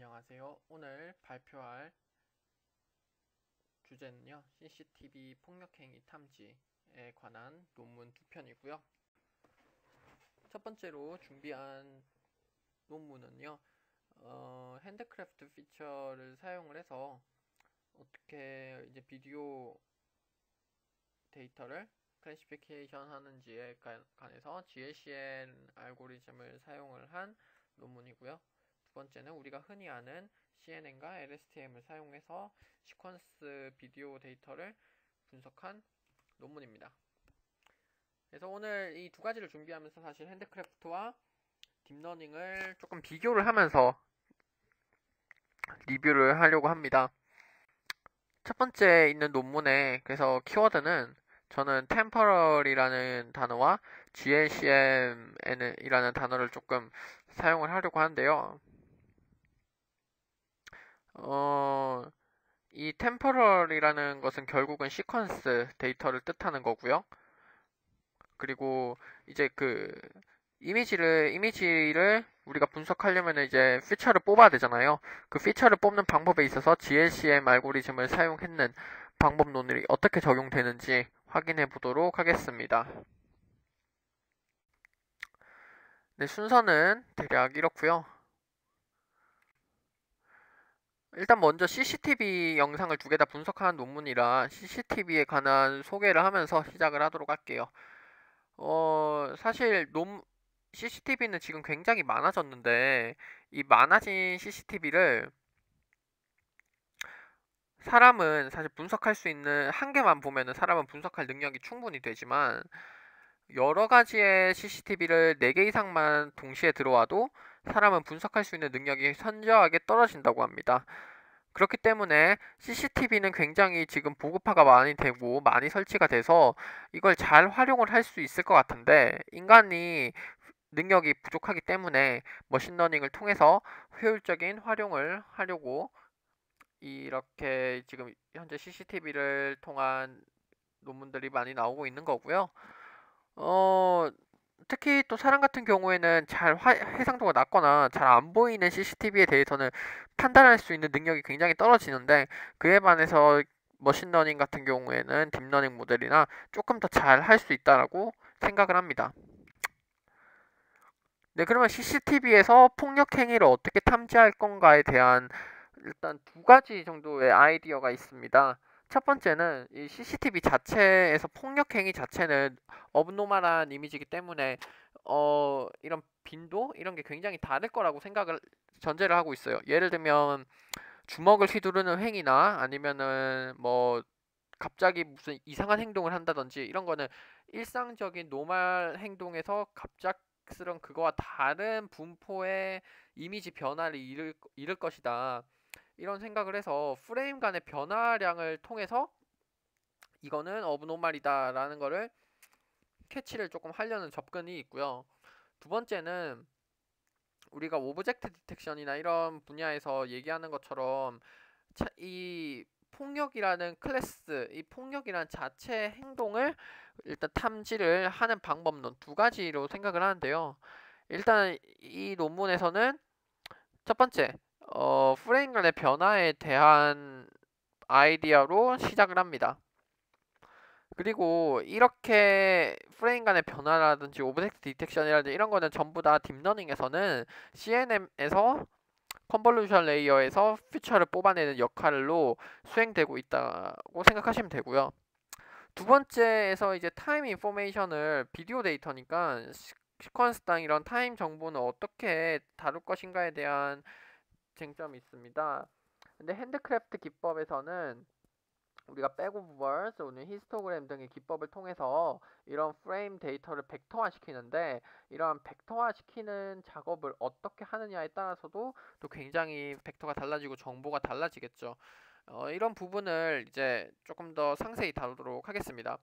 안녕하세요. 오늘 발표할 주제는요, CCTV 폭력행위 탐지에 관한 논문 두 편이고요. 첫 번째로 준비한 논문은요, 핸드크래프트 피처를 사용을 해서 어떻게 이제 비디오 데이터를 클래시피케이션 하는지에 관해서 GLCN 알고리즘을 사용을 한 논문이고요. 두 번째는 우리가 흔히 아는 CNN과 LSTM을 사용해서 시퀀스 비디오 데이터를 분석한 논문입니다. 그래서 오늘 이 두 가지를 준비하면서 사실 핸드크래프트와 딥러닝을 조금 비교를 하면서 리뷰를 하려고 합니다. 첫 번째 있는 논문에 그래서 키워드는 저는 temporal이라는 단어와 GLCM이라는 단어를 조금 사용을 하려고 하는데요. 이 temporal이라는 것은 결국은 시퀀스 데이터를 뜻하는 거고요. 그리고 이제 그 이미지를 우리가 분석하려면 이제 피처를 뽑아야 되잖아요. 그 피처를 뽑는 방법에 있어서 GLCM 알고리즘을 사용했는 방법론이 어떻게 적용되는지 확인해 보도록 하겠습니다. 네, 순서는 대략 이렇고요. 일단 먼저 CCTV 영상을 두 개 다 분석하는 논문이라 CCTV에 관한 소개를 하면서 시작을 하도록 할게요. 사실 CCTV는 지금 굉장히 많아졌는데 이 많아진 CCTV를 사람은 사실 분석할 수 있는 한 개만 보면은 사람은 분석할 능력이 충분히 되지만 여러 가지의 CCTV를 4개 이상만 동시에 들어와도 사람은 분석할 수 있는 능력이 현저하게 떨어진다고 합니다. 그렇기 때문에 CCTV는 굉장히 지금 보급화가 많이 되고 많이 설치가 돼서 이걸 잘 활용을 할 수 있을 것 같은데 인간이 능력이 부족하기 때문에 머신러닝을 통해서 효율적인 활용을 하려고 이렇게 지금 현재 CCTV를 통한 논문들이 많이 나오고 있는 거고요. 특히 또 사람 같은 경우에는 해상도가 낮거나 잘 안 보이는 CCTV에 대해서는 판단할 수 있는 능력이 굉장히 떨어지는데 그에 반해서 머신러닝 같은 경우에는 딥러닝 모델이나 조금 더 잘 할 수 있다라고 생각을 합니다. 네, 그러면 CCTV에서 폭력 행위를 어떻게 탐지할 건가에 대한 일단 두 가지 정도의 아이디어가 있습니다. 첫 번째는 이 CCTV 자체에서 폭력 행위 자체는 업노멀한 이미지이기 때문에 이런 빈도 이런 게 굉장히 다를 거라고 생각을 전제를 하고 있어요. 예를 들면 주먹을 휘두르는 행위나 아니면은 뭐 갑자기 무슨 이상한 행동을 한다든지 이런 거는 일상적인 노멀 행동에서 갑작스런 그거와 다른 분포의 이미지 변화를 이룰 것이다. 이런 생각을 해서 프레임 간의 변화량을 통해서 이거는 어브노멀이다라는 거를 캐치를 조금 하려는 접근이 있고요. 두 번째는 우리가 오브젝트 디텍션이나 이런 분야에서 얘기하는 것처럼 이 폭력이라는 클래스, 이 폭력이라는 자체 행동을 일단 탐지를 하는 방법론 두 가지로 생각을 하는데요. 일단 이 논문에서는 첫 번째, 프레임 간의 변화에 대한 아이디어로 시작을 합니다. 그리고 이렇게 프레임 간의 변화라든지 오브젝트 디텍션이라든지 이런 거는 전부 다 딥러닝에서는 CNN에서 컨볼루션 레이어에서 피처를 뽑아내는 역할로 수행되고 있다고 생각하시면 되고요. 두 번째에서 이제 타임 인포메이션을 비디오 데이터니까 시퀀스당 이런 타임 정보는 어떻게 다룰 것인가에 대한 쟁점이 있습니다. 근데 핸드크래프트 기법에서는 우리가 백오버스, 오늘 히스토그램 등의 기법을 통해서 이런 프레임 데이터를 벡터화 시키는데 이러한 벡터화 시키는 작업을 어떻게 하느냐에 따라서도 또 굉장히 벡터가 달라지고 정보가 달라지겠죠. 이런 부분을 이제 조금 더 상세히 다루도록 하겠습니다.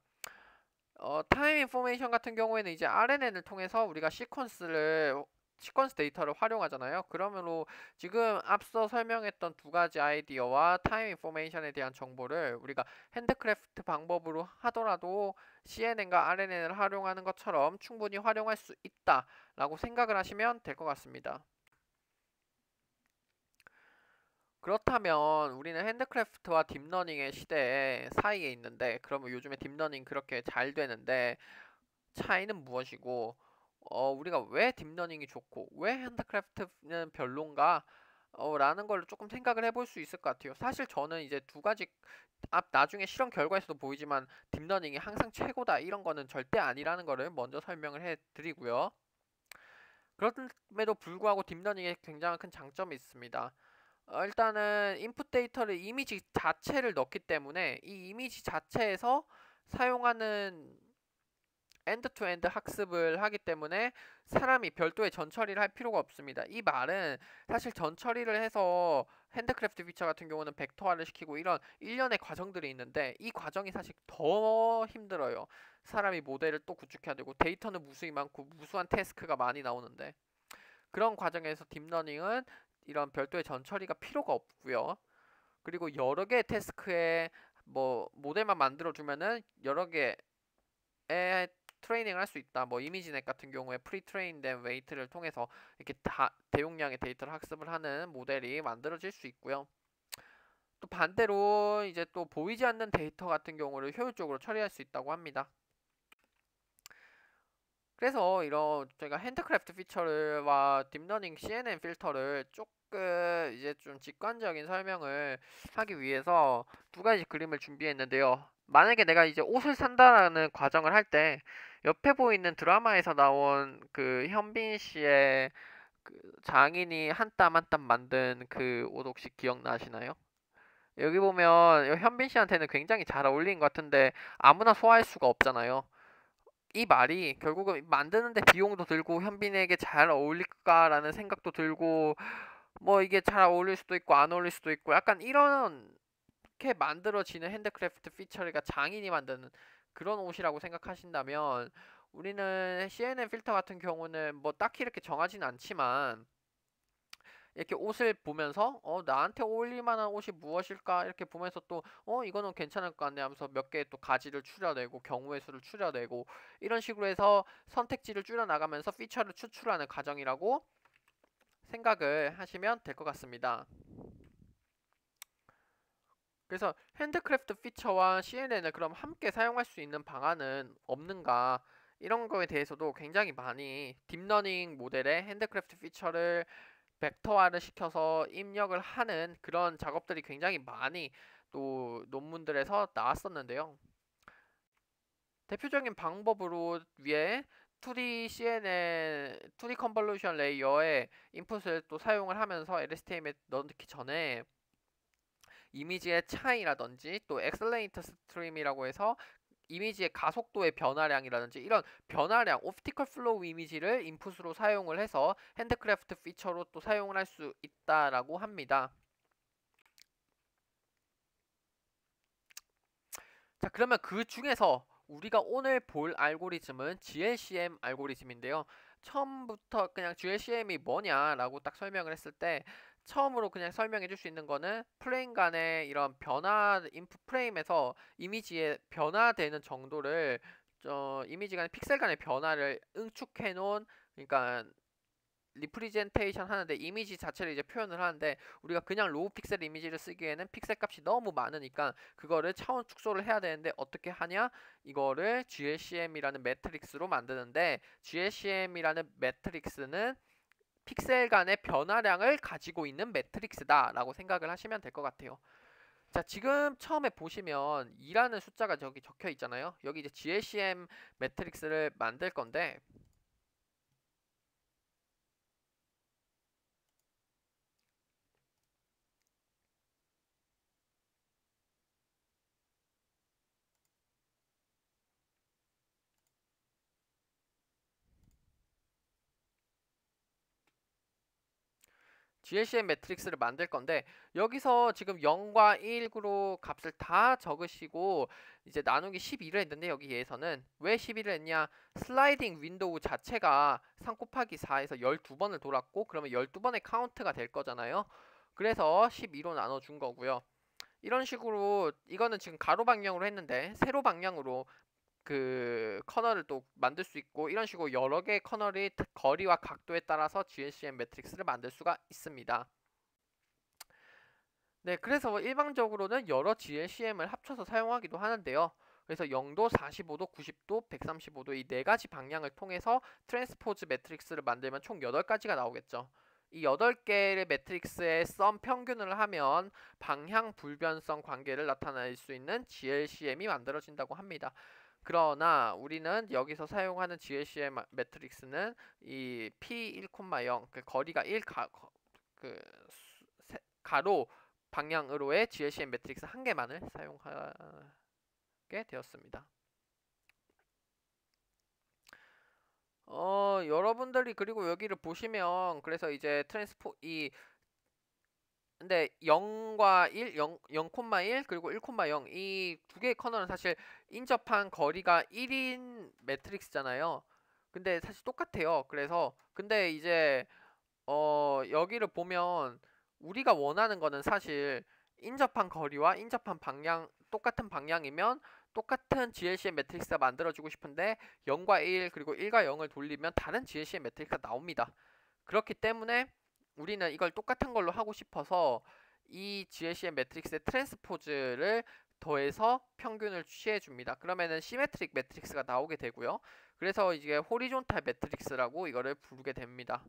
타임 인포메이션 같은 경우에는 이제 RNN을 통해서 우리가 시퀀스 데이터를 활용하잖아요. 그러므로 지금 앞서 설명했던 두 가지 아이디어와 타임 인포메이션에 대한 정보를 우리가 핸드크래프트 방법으로 하더라도 CNN과 RNN을 활용하는 것처럼 충분히 활용할 수 있다라고 생각을 하시면 될 것 같습니다. 그렇다면 우리는 핸드크래프트와 딥러닝의 시대에 사이에 있는데, 그러면 요즘에 딥러닝 그렇게 잘 되는데 차이는 무엇이고, 우리가 왜 딥러닝이 좋고 왜 핸드크래프트는 별론가? 라는 걸 조금 생각을 해볼 수 있을 것 같아요. 사실 저는 이제 두 가지 나중에 실험 결과에서도 보이지만 딥러닝이 항상 최고다 이런 거는 절대 아니라는 거를 먼저 설명을 해드리고요. 그럼에도 불구하고 딥러닝에 굉장히 큰 장점이 있습니다. 일단은 인풋 데이터를 이미지 자체를 넣기 때문에 이 이미지 자체에서 사용하는 엔드 투 엔드 학습을 하기 때문에 사람이 별도의 전처리를 할 필요가 없습니다. 이 말은 사실 전처리를 해서 핸드크래프트 피처 같은 경우는 벡터화를 시키고 이런 일련의 과정들이 있는데 이 과정이 사실 더 힘들어요. 사람이 모델을 또 구축해야 되고 데이터는 무수히 많고 무수한 태스크가 많이 나오는데 그런 과정에서 딥러닝은 이런 별도의 전처리가 필요가 없고요. 그리고 여러 개의 태스크에 뭐 모델만 만들어 주면은 여러 개의 트레이닝을 할 수 있다. 뭐 이미지넷 같은 경우에 프리 트레인된 웨이트를 통해서 이렇게 다 대용량의 데이터를 학습을 하는 모델이 만들어질 수 있고요. 또 반대로 이제 또 보이지 않는 데이터 같은 경우를 효율적으로 처리할 수 있다고 합니다. 그래서 이런 저희가 핸드크래프트 피처와 딥러닝 CNN 필터를 조금 이제 좀 직관적인 설명을 하기 위해서 두 가지 그림을 준비했는데요. 만약에 내가 이제 옷을 산다라는 과정을 할 때 옆에 보이는 드라마에서 나온 그 현빈 씨의 그 장인이 한 땀 한 땀 만든 그 옷 혹시 기억나시나요? 여기 보면 현빈 씨한테는 굉장히 잘 어울리는 것 같은데 아무나 소화할 수가 없잖아요. 이 말이 결국은 만드는데 비용도 들고 현빈에게 잘 어울릴까라는 생각도 들고 뭐 이게 잘 어울릴 수도 있고 안 어울릴 수도 있고 약간 이렇게 만들어지는 핸드크래프트 피처리가 장인이 만드는 그런 옷이라고 생각하신다면 우리는 CNN 필터 같은 경우는 뭐 딱히 이렇게 정하진 않지만 이렇게 옷을 보면서 나한테 어울릴 만한 옷이 무엇일까 이렇게 보면서 또 이거는 괜찮을 것 같네 하면서 몇 개의 또 가지를 추려내고 경우의 수를 추려내고 이런 식으로 해서 선택지를 줄여나가면서 피처를 추출하는 과정이라고 생각을 하시면 될 것 같습니다. 그래서 핸드크래프트 피처와 CNN을 그럼 함께 사용할 수 있는 방안은 없는가 이런 거에 대해서도 굉장히 많이 딥러닝 모델의 핸드크래프트 피처를 벡터화를 시켜서 입력을 하는 그런 작업들이 굉장히 많이 또 논문들에서 나왔었는데요. 대표적인 방법으로 위에 2D CNN, 2D 컨볼루션 레이어의 인풋을 또 사용을 하면서 LSTM에 넣기 전에 이미지의 차이라든지 또 엑셀레이터 스트림이라고 해서 이미지의 가속도의 변화량이라든지 이런 변화량, 옵티컬 플로우 이미지를 인풋으로 사용을 해서 핸드크래프트 피처로 또 사용을 할 수 있다라고 합니다. 자, 그러면 그 중에서 우리가 오늘 볼 알고리즘은 GLCM 알고리즘인데요. 처음부터 그냥 GLCM이 뭐냐라고 딱 설명을 했을 때 처음으로 그냥 설명해 줄 수 있는 거는 프레임 간의 이런 변화 인풋 프레임에서 이미지의 변화되는 정도를 이미지 간의 픽셀 간의 변화를 응축해 놓은 그러니까 리프리젠테이션 하는데 이미지 자체를 이제 표현을 하는데 우리가 그냥 로우 픽셀 이미지를 쓰기에는 픽셀 값이 너무 많으니까 그거를 차원 축소를 해야 되는데 어떻게 하냐 이거를 GLCM이라는 매트릭스로 만드는데 GLCM이라는 매트릭스는 픽셀 간의 변화량을 가지고 있는 매트릭스다 라고 생각을 하시면 될 것 같아요. 자, 지금 처음에 보시면 2라는 숫자가 저기 적혀 있잖아요. 여기 이제 GLCM 매트릭스를 만들 건데 GLCM 매트릭스를 만들 건데 여기서 지금 0과 1으로 값을 다 적으시고 이제 나누기 12를 했는데 여기에서는 왜 12를 했냐 슬라이딩 윈도우 자체가 3 곱하기 4에서 12번을 돌았고 그러면 12번의 카운트가 될 거잖아요. 그래서 12로 나눠준 거고요. 이런 식으로 이거는 지금 가로 방향으로 했는데 세로 방향으로 그 커널을 또 만들 수 있고 이런 식으로 여러 개의 커널이 거리와 각도에 따라서 GLCM 매트릭스를 만들 수가 있습니다. 네, 그래서 일반적으로는 여러 GLCM을 합쳐서 사용하기도 하는데요. 그래서 0도, 45도, 90도, 135도 이 네 가지 방향을 통해서 트랜스포즈 매트릭스를 만들면 총 8가지가 나오겠죠. 이 8개의 매트릭스의 썸 평균을 하면 방향 불변성 관계를 나타낼 수 있는 GLCM이 만들어진다고 합니다. 그러나 우리는 여기서 사용하는 GLCM 매트릭스는 이 P1,0 그 거리가 1 가로 방향으로의 GLCM 매트릭스 한 개만을 사용하게 되었습니다. 여러분들이 그리고 여기를 보시면 그래서 이제 근데 0과 1, 0,1 그리고 1,0 이 두 개의 커널은 사실 인접한 거리가 1인 매트릭스잖아요. 근데 사실 똑같아요. 그래서 근데 이제 여기를 보면 우리가 원하는 거는 사실 인접한 거리와 인접한 방향 똑같은 방향이면 똑같은 GLCM 매트릭스가 만들어지고 싶은데 0과 1 그리고 1과 0을 돌리면 다른 GLCM 매트릭스가 나옵니다. 그렇기 때문에 우리는 이걸 똑같은 걸로 하고 싶어서 이 GLCM 매트릭스의 트랜스포즈를 더해서 평균을 취해 줍니다. 그러면은 시메트릭 매트릭스가 나오게 되고요. 그래서 이제 호리존탈 매트릭스라고 이거를 부르게 됩니다.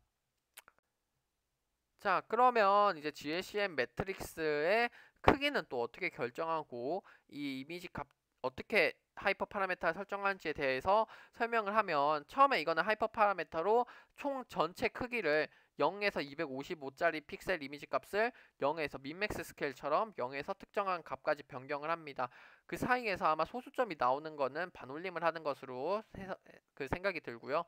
자, 그러면 이제 GLCM 매트릭스의 크기는 또 어떻게 결정하고 이 이미지 값 어떻게 하이퍼 파라미터를 설정하는지에 대해서 설명을 하면 처음에 이거는 하이퍼 파라미터로 총 전체 크기를 0에서 255짜리 픽셀 이미지 값을 0에서 민맥스 스케일처럼 0에서 특정한 값까지 변경을 합니다. 그 사이에서 아마 소수점이 나오는 거는 반올림을 하는 것으로 생각이 들고요.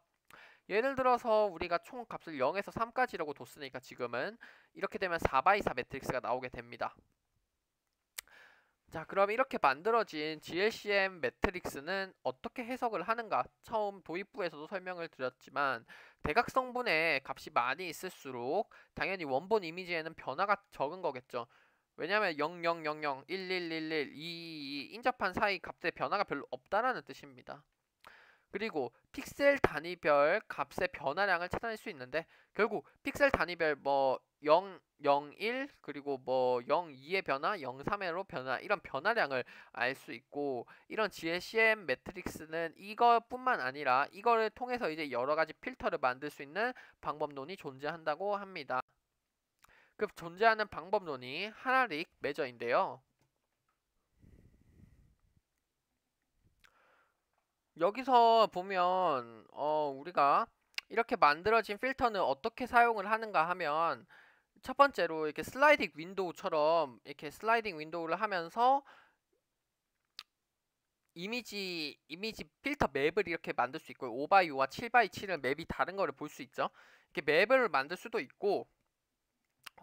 예를 들어서 우리가 총 값을 0에서 3까지라고 뒀으니까 지금은 이렇게 되면 4x4 매트릭스가 나오게 됩니다. 자, 그럼 이렇게 만들어진 GLCM 매트릭스는 어떻게 해석을 하는가? 처음 도입부에서도 설명을 드렸지만 대각성분의 값이 많이 있을수록 당연히 원본 이미지에는 변화가 적은 거겠죠. 왜냐하면 0000, 1111, 이 인접한 사이 값의 변화가 별로 없다라는 뜻입니다. 그리고 픽셀 단위별 값의 변화량을 찾아낼 수 있는데 결국 픽셀 단위별 뭐 0, 0, 1 그리고 뭐 0, 2의 변화, 0, 3의 변화 이런 변화량을 알 수 있고 이런 GLCM 매트릭스는 이것뿐만 아니라 이거를 통해서 이제 여러 가지 필터를 만들 수 있는 방법론이 존재한다고 합니다. 그 존재하는 방법론이 하나릭 매저인데요. 여기서 보면 우리가 이렇게 만들어진 필터는 어떻게 사용을 하는가 하면 첫 번째로 이렇게 슬라이딩 윈도우처럼 이렇게 슬라이딩 윈도우를 하면서 이미지 필터 맵을 이렇게 만들 수 있고요. 5x5와 7x7을 맵이 다른 거를 볼 수 있죠. 이렇게 맵을 만들 수도 있고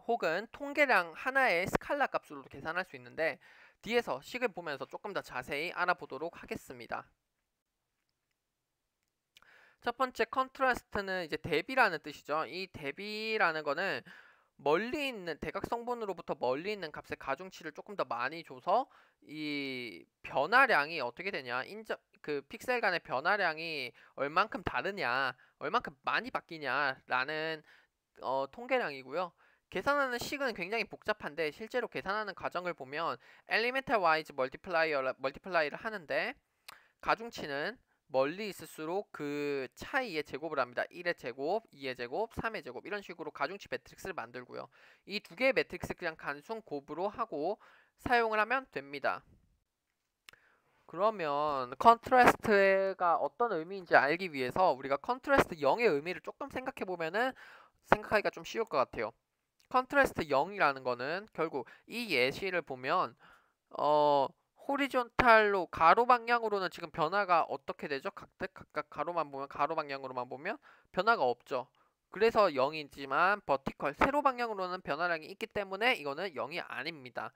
혹은 통계량 하나의 스칼라 값으로도 계산할 수 있는데 뒤에서 식을 보면서 조금 더 자세히 알아보도록 하겠습니다. 첫 번째 컨트라스트는 이제 대비라는 뜻이죠. 이 대비라는 거는 멀리 있는 대각성분으로부터 멀리 있는 값의 가중치를 조금 더 많이 줘서 이 변화량이 어떻게 되냐 그 픽셀 간의 변화량이 얼만큼 다르냐 얼만큼 많이 바뀌냐라는 통계량이고요. 계산하는 식은 굉장히 복잡한데 실제로 계산하는 과정을 보면 엘리멘탈 와이즈 멀티플라이를 하는데 가중치는 멀리 있을수록 그 차이의 제곱을 합니다. 1의 제곱, 2의 제곱, 3의 제곱 이런 식으로 가중치 매트릭스를 만들고요. 이 두 개의 매트릭스 그냥 단순 곱으로 하고 사용을 하면 됩니다. 그러면 컨트라스트가 어떤 의미인지 알기 위해서 우리가 컨트라스트 0의 의미를 조금 생각해보면은 생각하기가 좀 쉬울 것 같아요. 컨트라스트 0이라는 거는 결국 이 예시를 보면 호리존탈로 가로 방향으로는 지금 변화가 어떻게 되죠? 각각 가로만 보면 가로 방향으로만 보면 변화가 없죠. 그래서 0이지만 버티컬 세로 방향으로는 변화량이 있기 때문에 이거는 0이 아닙니다.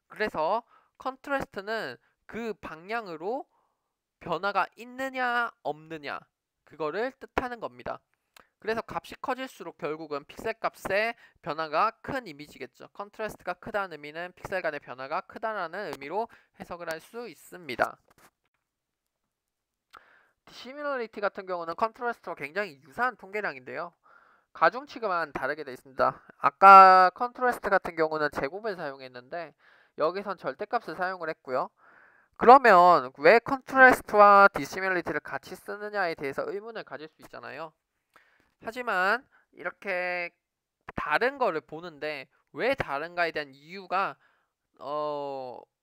그래서 컨트라스트는 그 방향으로 변화가 있느냐 없느냐 그거를 뜻하는 겁니다. 그래서 값이 커질수록 결국은 픽셀 값의 변화가 큰 이미지겠죠. 컨트라스트가 크다는 의미는 픽셀 간의 변화가 크다라는 의미로 해석을 할 수 있습니다. 디시밀러리티 같은 경우는 컨트라스트와 굉장히 유사한 통계량인데요. 가중치가 다르게 되어 있습니다. 아까 컨트라스트 같은 경우는 제곱을 사용했는데 여기선 절대값을 사용을 했고요. 그러면 왜 컨트라스트와 디시밀리티를 같이 쓰느냐에 대해서 의문을 가질 수 있잖아요. 하지만 이렇게 다른 거를 보는데 왜 다른가에 대한 이유가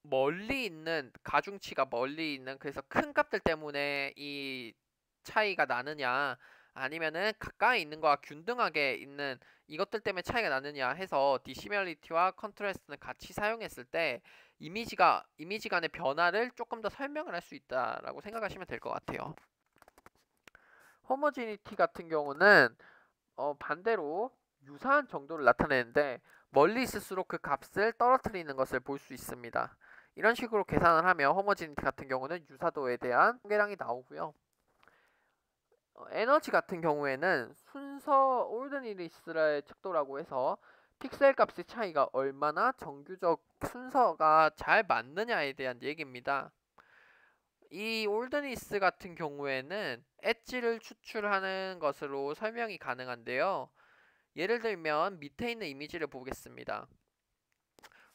멀리 있는 가중치가 멀리 있는 그래서 큰 값들 때문에 이 차이가 나느냐 아니면은 가까이 있는 거와 균등하게 있는 이것들 때문에 차이가 나느냐 해서 디시밀리티와 컨트라스트는 같이 사용했을 때 이미지 간의 변화를 조금 더 설명을 할 수 있다라고 생각하시면 될 것 같아요. 호모지니티 같은 경우는 반대로 유사한 정도를 나타내는데 멀리 있을수록 그 값을 떨어뜨리는 것을 볼 수 있습니다. 이런 식으로 계산을 하면 호모지니티 같은 경우는 유사도에 대한 통계량이 나오고요. 에너지 같은 경우에는 순서 올드니리스의 척도라고 해서 픽셀 값의 차이가 얼마나 정규적 순서가 잘 맞느냐에 대한 얘기입니다. 이 올드니스 같은 경우에는 엣지를 추출하는 것으로 설명이 가능한데요. 예를 들면 밑에 있는 이미지를 보겠습니다.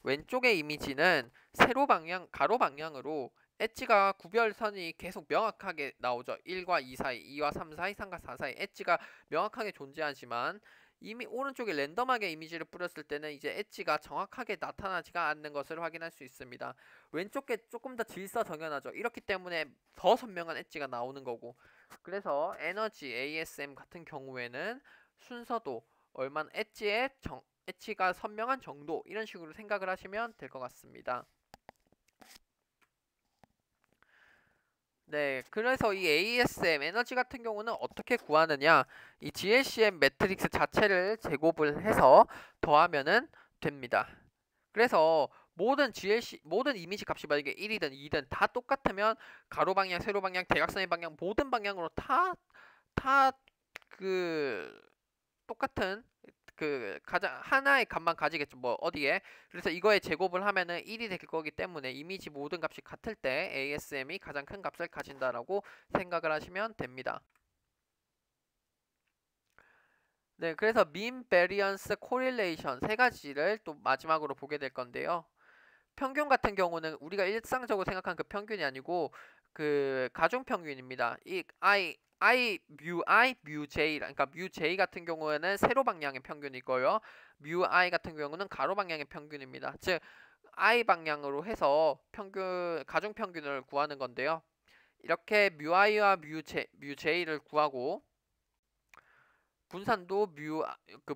왼쪽의 이미지는 세로 방향, 가로 방향으로 엣지가 구별선이 계속 명확하게 나오죠. 1과 2 사이, 2와 3 사이, 3과 4 사이 엣지가 명확하게 존재하지만 이미 오른쪽에 랜덤하게 이미지를 뿌렸을 때는 이제 엣지가 정확하게 나타나지가 않는 것을 확인할 수 있습니다. 왼쪽에 조금 더 질서정연하죠. 이렇기 때문에 더 선명한 엣지가 나오는 거고 그래서 에너지 ASM 같은 경우에는 순서도 얼마나 엣지가 선명한 정도 이런 식으로 생각을 하시면 될 것 같습니다. 네, 그래서 이 ASM 에너지 같은 경우는 어떻게 구하느냐? 이 GLCM 매트릭스 자체를 제곱을 해서 더하면은 됩니다. 그래서 모든 이미지 값이 만약에 1이든 2든 다 똑같으면 가로 방향, 세로 방향, 대각선의 방향 모든 방향으로 다 그 똑같은 그 가장 하나의 값만 가지겠죠. 뭐 어디에. 그래서 이거에 제곱을 하면은 1이 될 거기 때문에 이미지 모든 값이 같을 때 ASM이 가장 큰 값을 가진다라고 생각을 하시면 됩니다. 네, 그래서 mean variance correlation 세 가지를 또 마지막으로 보게 될 건데요. 평균 같은 경우는 우리가 일상적으로 생각한 그 평균이 아니고 그 가중평균입니다. 이 mu j 그러니까 mu j 같은 경우에는 세로 방향의 평균이고요. mu i 같은 경우는 가로 방향의 평균입니다. 즉 i 방향으로 해서 가중평균을 구하는 건데요. 이렇게 mu i와 mu j를 구하고 분산도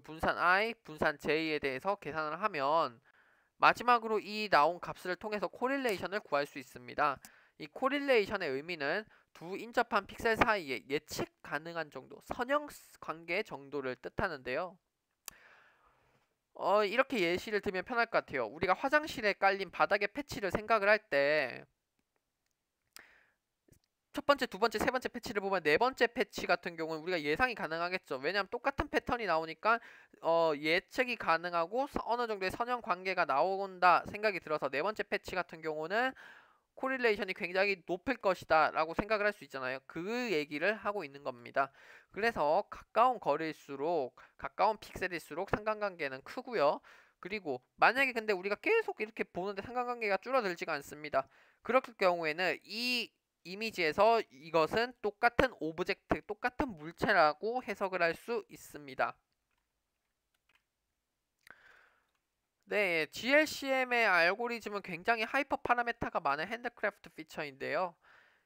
분산 i, 분산 j에 대해서 계산을 하면 마지막으로 이 나온 값을 통해서 코릴레이션을 구할 수 있습니다. 이 코릴레이션의 의미는 두 인접한 픽셀 사이에 예측 가능한 정도, 선형 관계 정도를 뜻하는데요. 이렇게 예시를 들면 편할 것 같아요. 우리가 화장실에 깔린 바닥에 패치를 생각을 할 때 첫 번째, 두 번째, 세 번째 패치를 보면 네 번째 패치 같은 경우는 우리가 예상이 가능하겠죠. 왜냐하면 똑같은 패턴이 나오니까 예측이 가능하고 어느 정도의 선형 관계가 나온다 생각이 들어서 네 번째 패치 같은 경우는 코릴레이션이 굉장히 높을 것이다 라고 생각을 할 수 있잖아요. 그 얘기를 하고 있는 겁니다. 그래서 가까운 거리일수록 가까운 픽셀일수록 상관관계는 크고요. 그리고 만약에 근데 우리가 계속 이렇게 보는데 상관관계가 줄어들지가 않습니다. 그럴 경우에는 이 이미지에서 이것은 똑같은 오브젝트, 똑같은 물체라고 해석을 할 수 있습니다. 네, GLCM의 알고리즘은 굉장히 하이퍼 파라메타가 많은 핸드크래프트 피처인데요.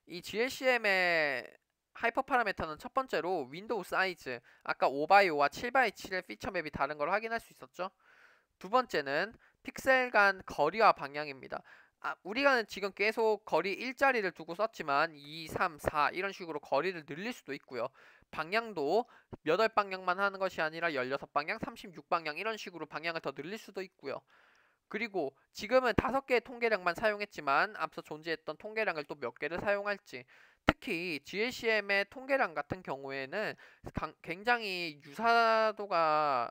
이 GLCM의 하이퍼 파라메터는 첫 번째로 윈도우 사이즈, 아까 5x5와 7x7의 피처 맵이 다른 걸 확인할 수 있었죠. 두 번째는 픽셀 간 거리와 방향입니다. 우리가 지금 계속 거리 일자리를 두고 썼지만 2, 3, 4 이런 식으로 거리를 늘릴 수도 있고요. 방향도 8방향만 하는 것이 아니라 16방향, 36방향 이런 식으로 방향을 더 늘릴 수도 있고요. 그리고 지금은 5개의 통계량만 사용했지만 앞서 존재했던 통계량을 또 몇 개를 사용할지 특히 GLCM의 통계량 같은 경우에는 굉장히 유사도가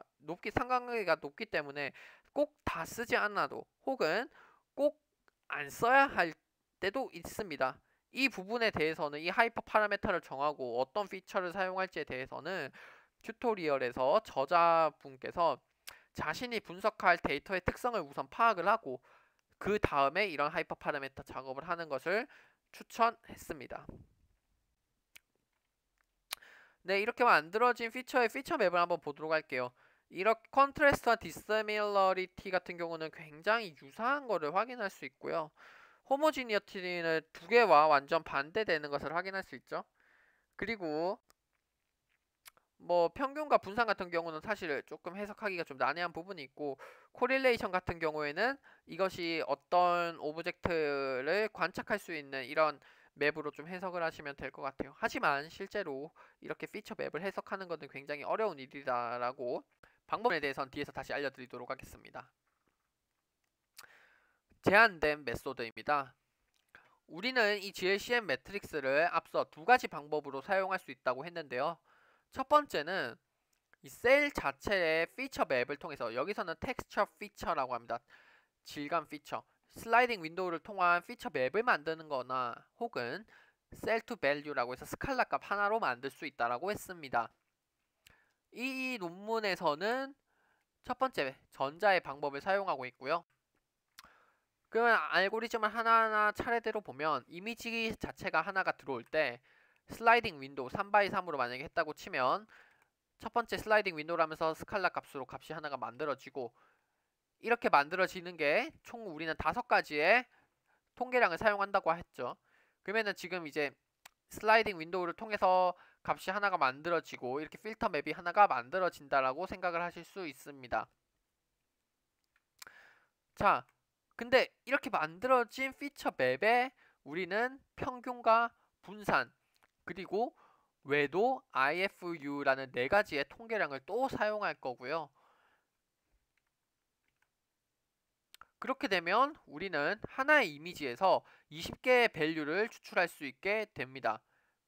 상관관계가 높기 때문에 꼭 다 쓰지 않아도 혹은 꼭 안 써야 할 때도 있습니다. 이 부분에 대해서는 이 하이퍼 파라메터를 정하고 어떤 피처를 사용할지에 대해서는 튜토리얼에서 저자분께서 자신이 분석할 데이터의 특성을 우선 파악을 하고 그 다음에 이런 하이퍼 파라미터 작업을 하는 것을 추천했습니다. 네, 이렇게 만들어진 피처의 피처 맵을 한번 보도록 할게요. 이렇게 컨트래스트와 디스밀러리티 같은 경우는 굉장히 유사한 거를 확인할 수 있고요. 호모지니어티는 두 개와 완전 반대되는 것을 확인할 수 있죠. 그리고 뭐 평균과 분산 같은 경우는 사실 조금 해석하기가 좀 난해한 부분이 있고, 코릴레이션 같은 경우에는 이것이 어떤 오브젝트를 관측할 수 있는 이런 맵으로 좀 해석을 하시면 될 것 같아요. 하지만 실제로 이렇게 피처 맵을 해석하는 것은 굉장히 어려운 일이다라고 방법에 대해서는 뒤에서 다시 알려드리도록 하겠습니다. 제한된 메소드입니다. 우리는 이 GLCM 매트릭스를 앞서 두 가지 방법으로 사용할 수 있다고 했는데요. 첫 번째는 이 셀 자체의 피처 맵을 통해서, 여기서는 텍스처 피처라고 합니다. 질감 피처, 슬라이딩 윈도우를 통한 피처 맵을 만드는 거나 혹은 셀 투 밸류라고 해서 스칼라 값 하나로 만들 수 있다라고 했습니다. 이 논문에서는 첫 번째 전자의 방법을 사용하고 있고요. 그러면 알고리즘을 하나하나 차례대로 보면 이미지 자체가 하나가 들어올 때 슬라이딩 윈도우 3x3으로 만약에 했다고 치면 첫 번째 슬라이딩 윈도우라면서 스칼라 값으로 값이 하나가 만들어지고, 이렇게 만들어지는 게 총 우리는 5가지의 통계량을 사용한다고 했죠. 그러면은 지금 이제 슬라이딩 윈도우를 통해서 값이 하나가 만들어지고 이렇게 필터 맵이 하나가 만들어진다라고 생각을 하실 수 있습니다. 자, 근데 이렇게 만들어진 피처 맵에 우리는 평균과 분산 그리고 외도 IFU라는 4가지의 통계량을 또 사용할 거고요. 그렇게 되면 우리는 하나의 이미지에서 20개의 밸류를 추출할 수 있게 됩니다.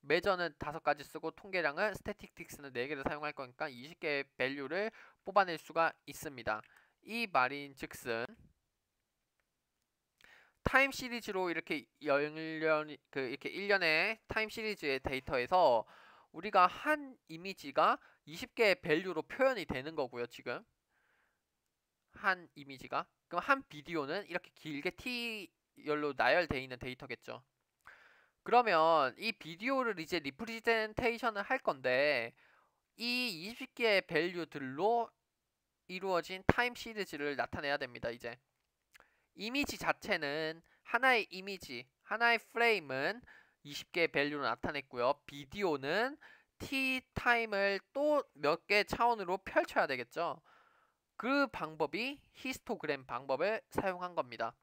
매저는 5가지 쓰고 통계량은 스태틱틱스는 4개를 사용할 거니까 20개의 밸류를 뽑아낼 수가 있습니다. 이 말인 즉슨 타임 시리즈로 이렇게 이렇게 1년의 타임 시리즈의 데이터에서 우리가 한 이미지가 20개의 밸류로 표현이 되는 거고요. 지금 한 이미지가, 그럼 한 비디오는 이렇게 길게 T열로 나열되어 있는 데이터겠죠. 그러면 이 비디오를 이제 리프레젠테이션을 할 건데 이 20개의 밸류들로 이루어진 타임 시리즈를 나타내야 됩니다. 이제 이미지 자체는 하나의 이미지, 하나의 프레임은 20개의 밸류로 나타냈고요. 비디오는 T 타임을 또 몇 개 차원으로 펼쳐야 되겠죠. 그 방법이 히스토그램 방법을 사용한 겁니다.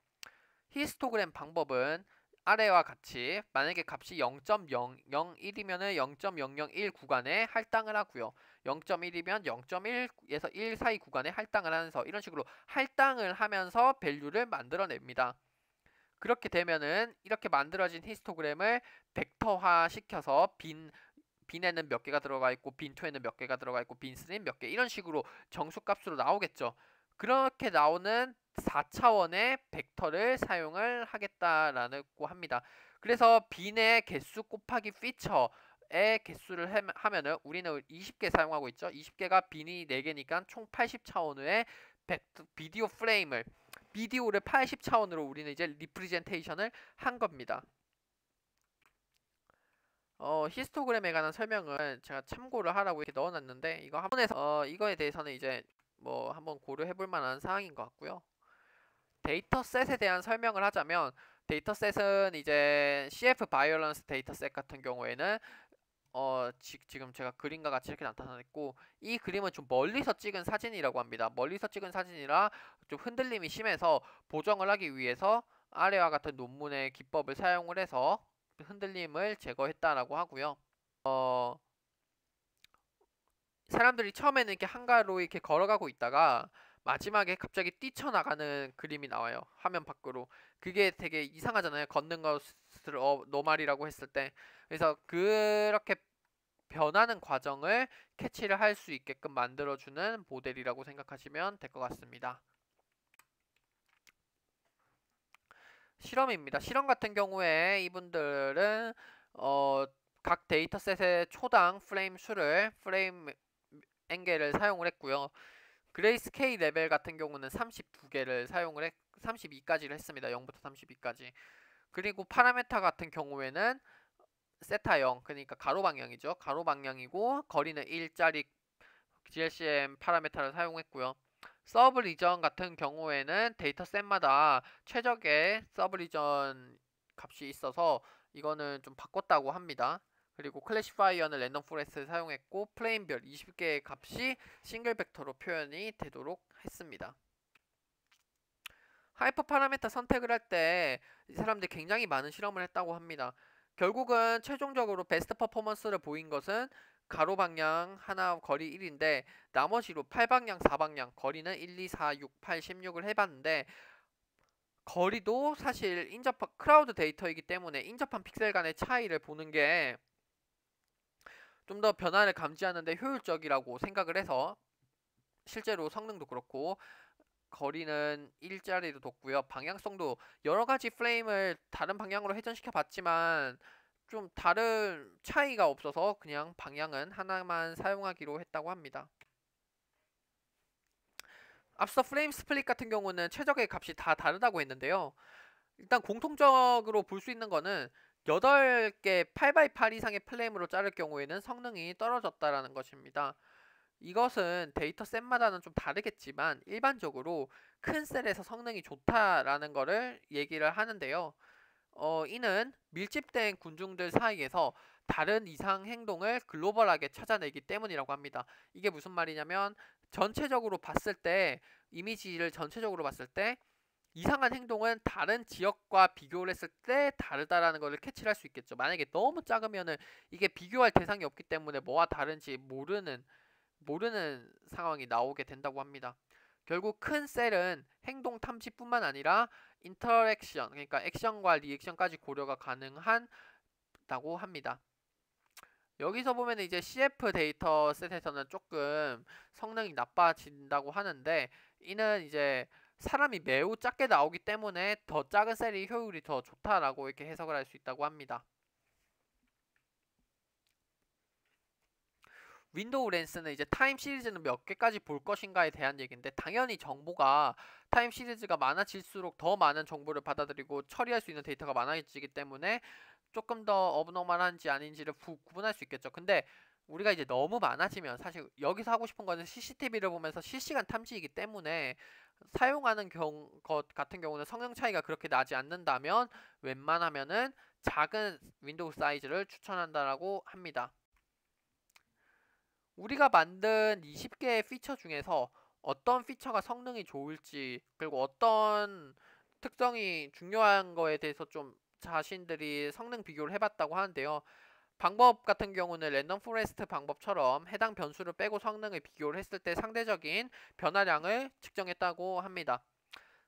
히스토그램 방법은 아래와 같이 만약에 값이 0.001이면 0.001 구간에 할당을 하고요. 0.1이면 0.1에서 1 사이 구간에 할당을 하면서 이런 식으로 할당을 하면서 밸류를 만들어냅니다. 그렇게 되면은 이렇게 만들어진 히스토그램을 벡터화 시켜서 빈에는 몇 개가 들어가 있고 빈2에는 몇 개가 들어가 있고 빈3는 몇 개, 이런 식으로 정수값으로 나오겠죠. 그렇게 나오는 4차원의 벡터를 사용을 하겠다라고 합니다. 그래서 빈의 개수 곱하기 피처의 개수를 하면은 우리는 20개 사용하고 있죠. 20개가 빈이 4개니까 총 80차원의 비디오 프레임을, 비디오를 80차원으로 우리는 이제 리프레젠테이션을 한 겁니다. 히스토그램에 관한 설명은 제가 참고를 하라고 이렇게 넣어놨는데, 이거 한번에서 이거에 대해서는 이제 뭐 한번 고려해볼 만한 사항인 것 같고요. 데이터셋에 대한 설명을 하자면, 데이터셋은 이제 CF 바이올런스 데이터셋 같은 경우에는 지금 제가 그림과 같이 이렇게 나타났고, 이 그림은 좀 멀리서 찍은 사진이라고 합니다. 멀리서 찍은 사진이라 좀 흔들림이 심해서 보정을 하기 위해서 아래와 같은 논문의 기법을 사용을 해서 흔들림을 제거했다라고 하고요. 사람들이 처음에는 이렇게 한가로 이렇게 걸어가고 있다가 마지막에 갑자기 뛰쳐나가는 그림이 나와요. 화면 밖으로. 그게 되게 이상하잖아요. 걷는 것을 노말이라고 했을 때. 그래서 그렇게 변하는 과정을 캐치를 할 수 있게끔 만들어주는 모델이라고 생각하시면 될 것 같습니다. 실험입니다. 실험 같은 경우에 이분들은 각 데이터셋의 초당 프레임 수를 N개를 사용을 했고요. 그레이스 K 레벨 같은 경우는 32개를 사용을 32까지를 했습니다. 0부터 32까지. 그리고 파라메타 같은 경우에는 세타 0, 그러니까 가로 방향이죠. 가로 방향이고 거리는 1짜리 GLCM 파라메타를 사용했고요. 서브 리전 같은 경우에는 데이터 셋마다 최적의 서브 리전 값이 있어서 이거는 좀 바꿨다고 합니다. 그리고 클래시파이어는 랜덤 포레스트를 사용했고 플레인별 20개의 값이 싱글 벡터로 표현이 되도록 했습니다. 하이퍼 파라메타 선택을 할 때 이 사람들이 굉장히 많은 실험을 했다고 합니다. 결국은 최종적으로 베스트 퍼포먼스를 보인 것은 가로 방향 하나 거리 1인데 나머지로 8방향, 4방향 거리는 1, 2, 4, 6, 8, 16을 해봤는데 거리도 사실 인접한 크라우드 데이터이기 때문에 인접한 픽셀 간의 차이를 보는 게 좀 더 변화를 감지하는데 효율적이라고 생각을 해서 실제로 성능도 그렇고 거리는 1짜리로 뒀고요. 방향성도 여러가지 프레임을 다른 방향으로 회전시켜 봤지만 좀 다른 차이가 없어서 그냥 방향은 하나만 사용하기로 했다고 합니다. 앞서 프레임 스플릿 같은 경우는 최적의 값이 다 다르다고 했는데요. 일단 공통적으로 볼 수 있는 거는 8개 8x8 이상의 프레임으로 자를 경우에는 성능이 떨어졌다라는 것입니다. 이것은 데이터 셋마다는 좀 다르겠지만 일반적으로 큰 셀에서 성능이 좋다라는 거를 얘기를 하는데요. 이는 밀집된 군중들 사이에서 다른 이상 행동을 글로벌하게 찾아내기 때문이라고 합니다. 이게 무슨 말이냐면 전체적으로 봤을 때 이미지를 전체적으로 봤을 때 이상한 행동은 다른 지역과 비교를 했을 때 다르다라는 것을 캐치를 할 수 있겠죠. 만약에 너무 작으면은 이게 비교할 대상이 없기 때문에 뭐와 다른지 모르는 상황이 나오게 된다고 합니다. 결국 큰 셀은 행동 탐지뿐만 아니라 인터랙션, 그러니까 액션과 리액션까지 고려가 가능하다고 합니다. 여기서 보면 이제 CF 데이터 셋에서는 조금 성능이 나빠진다고 하는데 이는 이제 사람이 매우 작게 나오기 때문에 더 작은 셀이 효율이 더 좋다라고 이렇게 해석을 할 수 있다고 합니다. 윈도우 렌스는 이제 타임 시리즈는 몇 개까지 볼 것인가에 대한 얘기인데 당연히 정보가 타임 시리즈가 많아질수록 더 많은 정보를 받아들이고 처리할 수 있는 데이터가 많아지기 때문에 조금 더 어브노멀한지 아닌지를 구분할 수 있겠죠. 근데 우리가 이제 너무 많아지면 사실 여기서 하고 싶은 거는 CCTV를 보면서 실시간 탐지이기 때문에 사용하는 것 같은 경우는 성능 차이가 그렇게 나지 않는다면 웬만하면은 작은 윈도우 사이즈를 추천한다라고 합니다. 우리가 만든 20개의 피처 중에서 어떤 피처가 성능이 좋을지 그리고 어떤 특성이 중요한 거에 대해서 좀 자신들이 성능 비교를 해봤다고 하는데요. 방법 같은 경우는 랜덤 포레스트 방법처럼 해당 변수를 빼고 성능을 비교를 했을 때 상대적인 변화량을 측정했다고 합니다.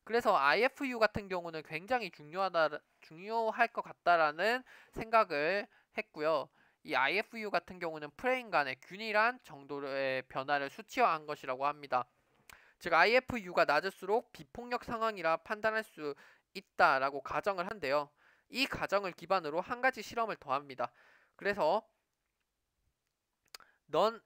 그래서 IFU 같은 경우는 굉장히 중요할 것 같다라는 생각을 했고요. 이 IFU 같은 경우는 프레임 간의 균일한 정도의 변화를 수치화한 것이라고 합니다. 즉 IFU가 낮을수록 비폭력 상황이라 판단할 수 있다라고 가정을 한대요. 이 가정을 기반으로 한 가지 실험을 더합니다. 그래서 넌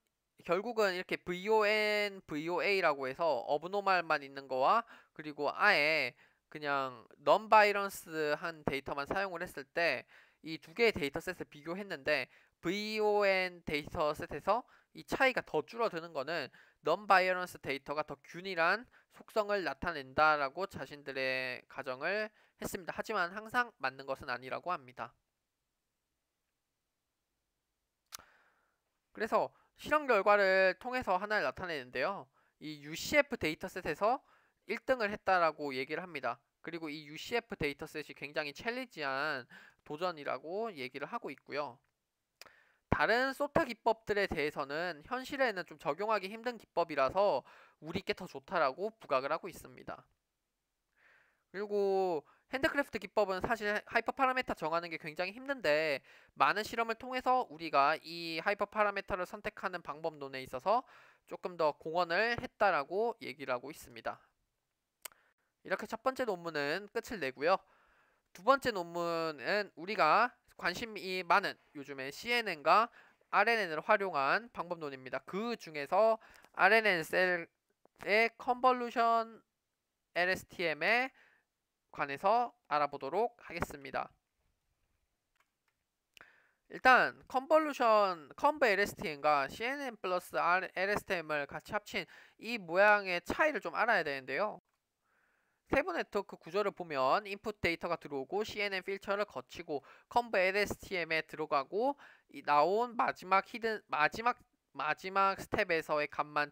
결국은 이렇게 VON, VOA라고 해서 어브노말만 있는 거와 그리고 아예 그냥 non 바이런스한 데이터만 사용을 했을 때 이 두 개의 데이터셋을 비교했는데 VON 데이터셋에서 이 차이가 더 줄어드는 거는 non 바이런스 데이터가 더 균일한 속성을 나타낸다라고 자신들의 가정을 했습니다. 하지만 항상 맞는 것은 아니라고 합니다. 그래서 실험 결과를 통해서 하나를 나타내는데요. 이 UCF 데이터셋에서 1등을 했다라고 얘기를 합니다. 그리고 이 UCF 데이터셋이 굉장히 챌린지한 도전이라고 얘기를 하고 있고요. 다른 소타 기법들에 대해서는 현실에는 좀 적용하기 힘든 기법이라서 우리께 더 좋다라고 부각을 하고 있습니다. 그리고 핸드크래프트 기법은 사실 하이퍼 파라메타 정하는 게 굉장히 힘든데 많은 실험을 통해서 우리가 이 하이퍼 파라메타를 선택하는 방법론에 있어서 조금 더 공헌을 했다라고 얘기를 하고 있습니다. 이렇게 첫 번째 논문은 끝을 내고요. 두 번째 논문은 우리가 관심이 많은 요즘에 CNN과 RNN을 활용한 방법론입니다. 그 중에서 RNN 셀의 컨볼루션 LSTM에 관해서 알아보도록 하겠습니다. 일단 컨버 LSTM과 CNN 플러스 LSTM을 같이 합친 이 모양의 차이를 좀 알아야 되는데요. 세부 네트워크 구조를 보면 인풋 데이터가 들어오고 CNN 필터를 거치고 컨버 LSTM에 들어가고 나온 마지막 스텝에서의 값만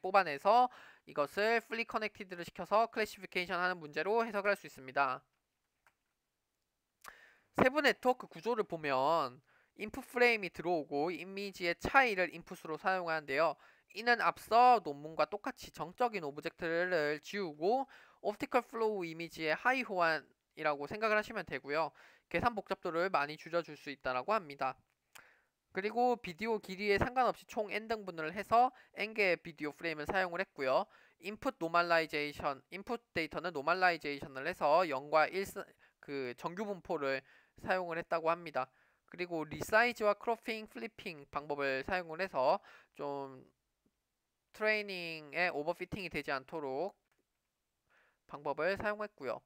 뽑아내서 이것을 fully connected를 시켜서 클래시피케이션 하는 문제로 해석을 할 수 있습니다. 세부 네트워크 구조를 보면 인풋 프레임이 들어오고 이미지의 차이를 인풋으로 사용하는데요. 이는 앞서 논문과 똑같이 정적인 오브젝트를 지우고 옵티컬 플로우 이미지의 하이 호환이라고 생각을 하시면 되고요. 계산 복잡도를 많이 줄여줄 수 있다고 합니다. 그리고 비디오 길이에 상관없이 총 n등분을 해서 n개의 비디오 프레임을 사용을 했고요. 인풋 데이터는 노멀라이제이션을 해서 0과 1 정규 분포를 사용을 했다고 합니다. 그리고 리사이즈와 크로핑, 플리핑 방법을 사용을 해서 좀 트레이닝에 오버피팅이 되지 않도록 방법을 사용했고요.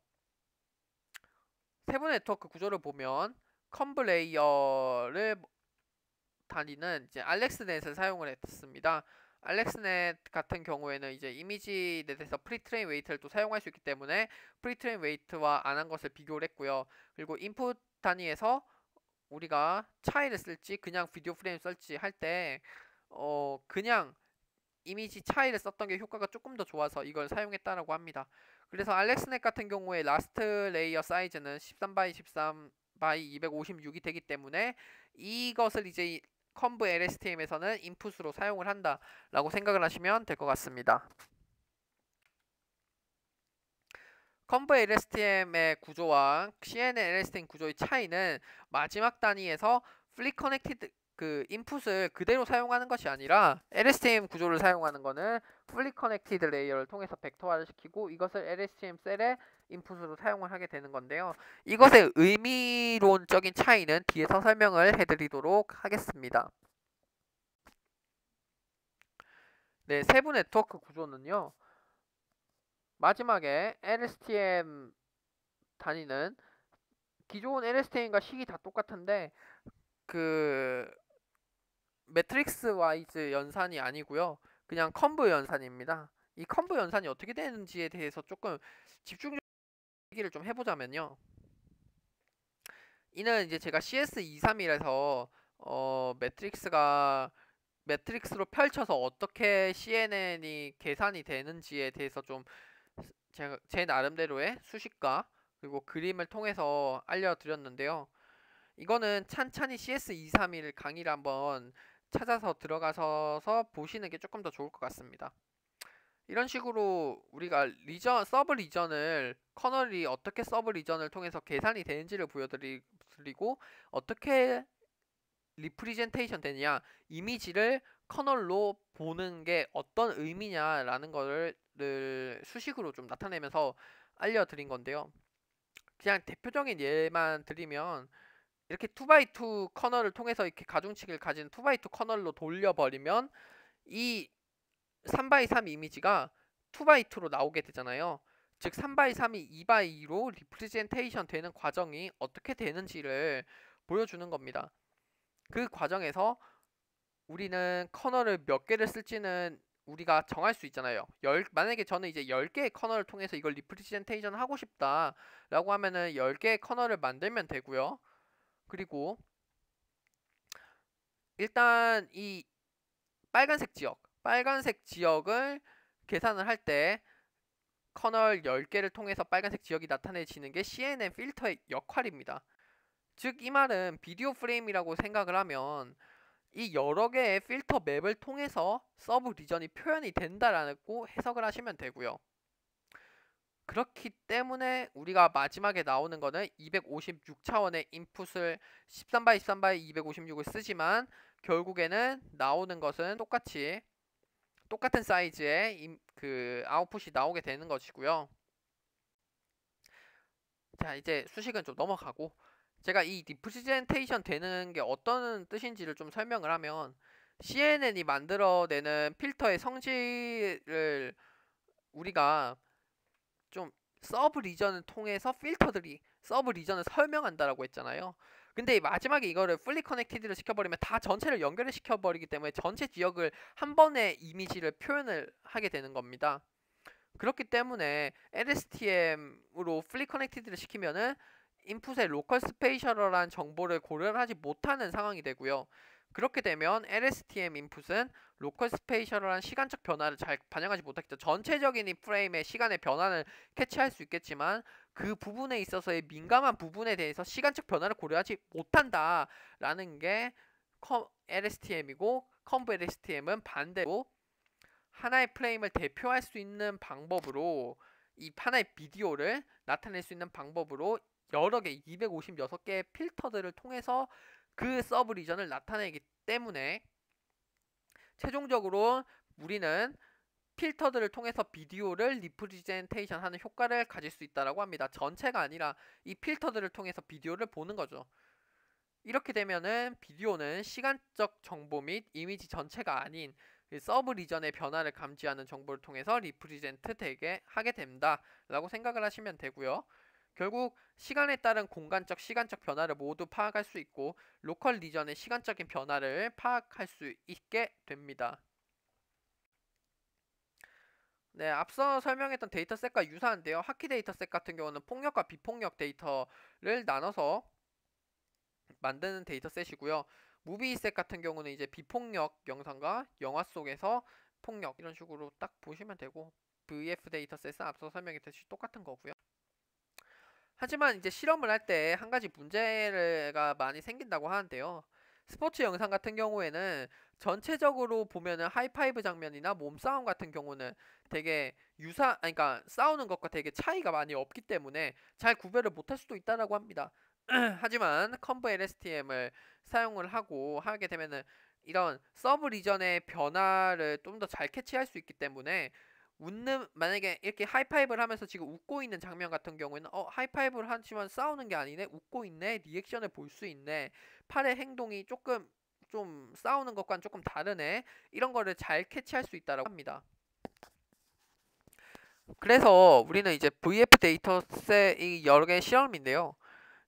세부 네트워크 구조를 보면 컨브 레이어를 다니는 이제 알렉스넷을 사용을 했습니다. 알렉스넷 같은 경우에는 이제 이미지넷에서 프리트레인 웨이트를 또 사용할 수 있기 때문에 프리트레인 웨이트와 안 한 것을 비교를 했고요. 그리고 인풋 단위에서 우리가 차이를 쓸지 그냥 비디오 프레임 쓸지 할 때 그냥 이미지 차이를 썼던 게 효과가 조금 더 좋아서 이걸 사용했다라고 합니다. 그래서 알렉스넷 같은 경우에 라스트 레이어 사이즈는 13 x 13 x 256이 되기 때문에 이것을 이제 컨브 LSTM에서는 인풋으로 사용을 한다라고 생각을 하시면 될 것 같습니다. 컨브 LSTM의 구조와 CNN LSTM 구조의 차이는 마지막 단위에서 fully connected 인풋을 그대로 사용하는 것이 아니라 LSTM 구조를 사용하는 것은 fully connected 레이어를 통해서 벡터화를 시키고 이것을 LSTM 셀의 인풋으로 사용을 하게 되는 건데요. 이것의 의미론적인 차이는 뒤에서 설명을 해드리도록 하겠습니다. 네, 세부 네트워크 구조는요. 마지막에 LSTM 단위는 기존 LSTM과 식이 다 똑같은데 매트릭스 와이즈 연산이 아니고요. 그냥 컨브 연산입니다. 이 컨브 연산이 어떻게 되는지에 대해서 조금 집중적으로 얘기를 좀 해보자면요. 이는 이제 제가 CS23이라서 매트릭스로 펼쳐서 어떻게 CNN이 계산이 되는지에 대해서 좀 제 나름대로의 수식과 그리고 그림을 통해서 알려드렸는데요. 이거는 찬찬히 CS231 강의를 한번 찾아서 들어가서 보시는 게 조금 더 좋을 것 같습니다. 이런 식으로 우리가 서브 리전을 커널이 어떻게 서브 리전을 통해서 계산이 되는지를 보여드리고 어떻게 리프리젠테이션 되냐, 이미지를 커널로 보는 게 어떤 의미냐라는 거를 수식으로 좀 나타내면서 알려드린 건데요. 그냥 대표적인 예만 드리면 이렇게 2x2 커널을 통해서 이렇게 가중치기를 가진 2x2 커널로 돌려버리면 이 3x3 이미지가 2x2로 나오게 되잖아요. 즉 3x3이 2x2로 리프레젠테이션 되는 과정이 어떻게 되는지를 보여주는 겁니다. 그 과정에서 우리는 커널을 몇 개를 쓸지는 우리가 정할 수 있잖아요. 만약에 저는 이제 10개의 커널을 통해서 이걸 리프레젠테이션 하고 싶다 라고 하면은 10개의 커널을 만들면 되고요. 그리고 일단 이 빨간색 지역을 계산을 할 때 커널 10개를 통해서 빨간색 지역이 나타내지는 게 CNN 필터의 역할입니다. 즉 이 말은 비디오 프레임이라고 생각을 하면 이 여러 개의 필터 맵을 통해서 서브 리전이 표현이 된다라고 해석을 하시면 되고요. 그렇기 때문에 우리가 마지막에 나오는 거는 256차원의 인풋을 13x 13x 256을 쓰지만 결국에는 나오는 것은 똑같은 사이즈의 아웃풋이 나오게 되는 것이고요. 자, 이제 수식은 좀 넘어가고, 제가 이 리프레젠테이션 되는 게 어떤 뜻인지를 좀 설명을 하면, CNN이 만들어내는 필터의 성질을 우리가 좀 서브 리전을 통해서 필터들이 서브 리전을 설명한다라고 했잖아요. 근데 마지막에 이거를 풀리 커넥티드를 시켜버리면 다 전체를 연결을 시켜버리기 때문에 전체 지역을 한 번에 이미지를 표현을 하게 되는 겁니다. 그렇기 때문에 LSTM으로 풀리 커넥티드를 시키면은 인풋에 로컬 스페이셜러란 정보를 고려를 하지 못하는 상황이 되고요. 그렇게 되면 LSTM 인풋은 로컬 스페이셜러란 시간적 변화를 잘 반영하지 못하겠죠. 전체적인 이 프레임의 시간의 변화를 캐치할 수 있겠지만 그 부분에 있어서의 민감한 부분에 대해서 시간적 변화를 고려하지 못한다라는 게 LSTM이고, 컴브 LSTM은 반대로 하나의 프레임을 대표할 수 있는 방법으로, 이 하나의 비디오를 나타낼 수 있는 방법으로 여러 개 256개의 필터들을 통해서 그 서브 리전을 나타내기 때문에 최종적으로 우리는 필터들을 통해서 비디오를 리프레젠테이션 하는 효과를 가질 수 있다라고 합니다. 전체가 아니라 이 필터들을 통해서 비디오를 보는 거죠. 이렇게 되면은 비디오는 시간적 정보 및 이미지 전체가 아닌 서브 리전의 변화를 감지하는 정보를 통해서 리프레젠트 되게 하게 된다 라고 생각을 하시면 되고요. 결국 시간에 따른 공간적, 시간적 변화를 모두 파악할 수 있고 로컬 리전의 시간적인 변화를 파악할 수 있게 됩니다. 네, 앞서 설명했던 데이터셋과 유사한데요. 하키 데이터셋 같은 경우는 폭력과 비폭력 데이터를 나눠서 만드는 데이터셋이고요. 무비셋 같은 경우는 이제 비폭력 영상과 영화 속에서 폭력, 이런 식으로 딱 보시면 되고, VF 데이터셋은 앞서 설명했듯이 똑같은 거고요. 하지만 이제 실험을 할 때 한 가지 문제가 많이 생긴다고 하는데요. 스포츠 영상 같은 경우에는 전체적으로 보면은 하이파이브 장면이나 몸싸움 같은 경우는 되게 그러니까 싸우는 것과 되게 차이가 많이 없기 때문에 잘 구별을 못할 수도 있다라고 합니다. 하지만 컴브 LSTM을 사용을 하게 되면은 이런 서브 리전의 변화를 좀 더 잘 캐치할 수 있기 때문에 만약에 이렇게 하이파이브를 하면서 지금 웃고 있는 장면 같은 경우에는 하이파이브를 하지만 싸우는 게 아니네, 웃고 있네, 리액션을 볼 수 있네, 팔의 행동이 조금 좀 싸우는 것과는 조금 다르네, 이런 거를 잘 캐치할 수 있다라고 합니다. 그래서 우리는 이제 VF 데이터셋이 여러 개의 실험인데요.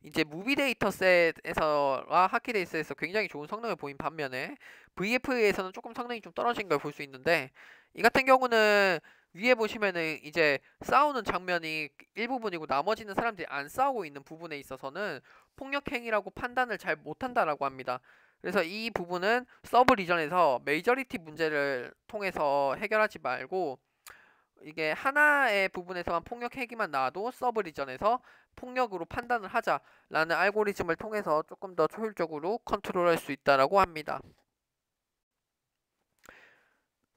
이제 무비 데이터셋에서와 하키 데이터셋에서 굉장히 좋은 성능을 보인 반면에 VF에서는 조금 성능이 좀 떨어진 걸 볼 수 있는데, 이 같은 경우는 위에 보시면은 이제 싸우는 장면이 일부분이고 나머지는 사람들이 안 싸우고 있는 부분에 있어서는 폭력 행위라고 판단을 잘 못한다라고 합니다. 그래서 이 부분은 서브 리전에서 메이저리티 문제를 통해서 해결하지 말고, 이게 하나의 부분에서만 폭력 행위만 나와도 서브 리전에서 폭력으로 판단을 하자라는 알고리즘을 통해서 조금 더 효율적으로 컨트롤할 수 있다라고 합니다.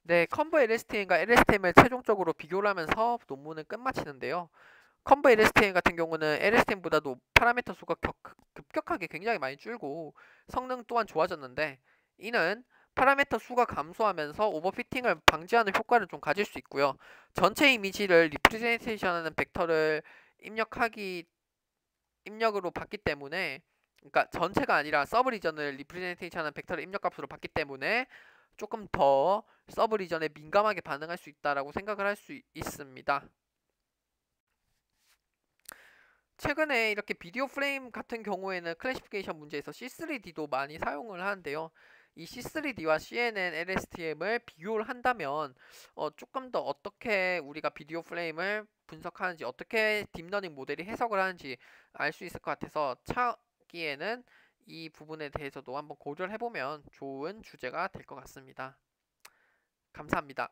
네, 컴브 LSTM과 LSTM을 최종적으로 비교를 하면서 논문을 끝마치는데요. 컴브 LSTM 같은 경우는 LSTM보다도 파라미터 수가 급격하게 굉장히 많이 줄고 성능 또한 좋아졌는데, 이는 파라미터 수가 감소하면서 오버피팅을 방지하는 효과를 좀 가질 수 있고요. 전체 이미지를 리프레젠테이션하는 벡터를 입력으로 받기 때문에, 그러니까 전체가 아니라 서브 리전을 리프레젠테이션하는 벡터를 입력값으로 받기 때문에 조금 더 서브 리전에 민감하게 반응할 수 있다라고 생각을 할 수 있습니다. 최근에 이렇게 비디오 프레임 같은 경우에는 클래시피케이션 문제에서 C3D도 많이 사용을 하는데요. 이 C3D와 CNN, LSTM을 비교를 한다면 조금 더 어떻게 우리가 비디오 프레임을 분석하는지, 어떻게 딥러닝 모델이 해석을 하는지 알 수 있을 것 같아서 차기에는 이 부분에 대해서도 한번 고려를 해보면 좋은 주제가 될 것 같습니다. 감사합니다.